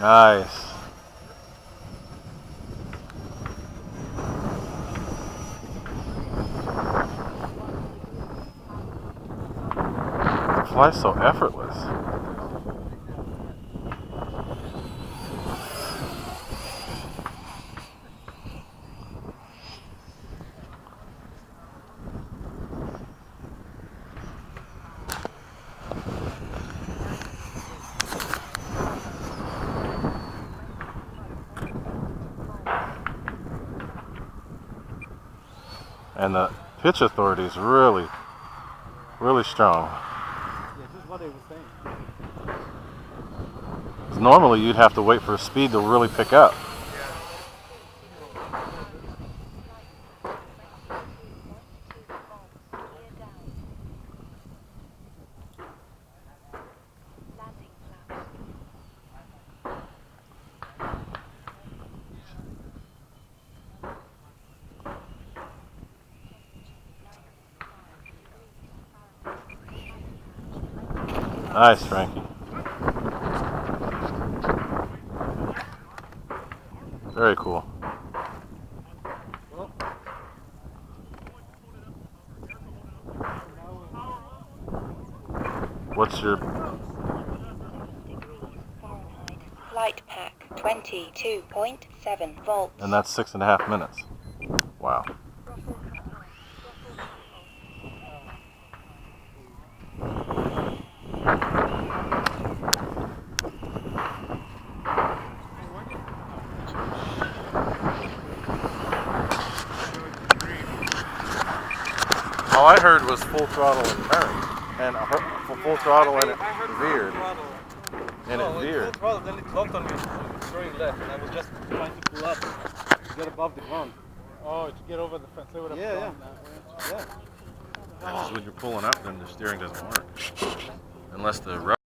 Nice. It flies so effortless. And the pitch authority is really strong. Yeah, this is what they were saying. 'Cause normally you'd have to wait for speed to really pick up. Nice, Frankie. Very cool. What's your Light pack 22.7 volts. And that's 6.5 minutes. Wow. All I heard was full throttle and turned, and full throttle and it veered. And it veered. Full throttle, then it locked on me, throwing left, and I was just trying to pull up to get above the ground. Oh, to get over the fence. They would have Yeah, gone that way. Yeah. Because when you're pulling up, then the steering doesn't work. Unless the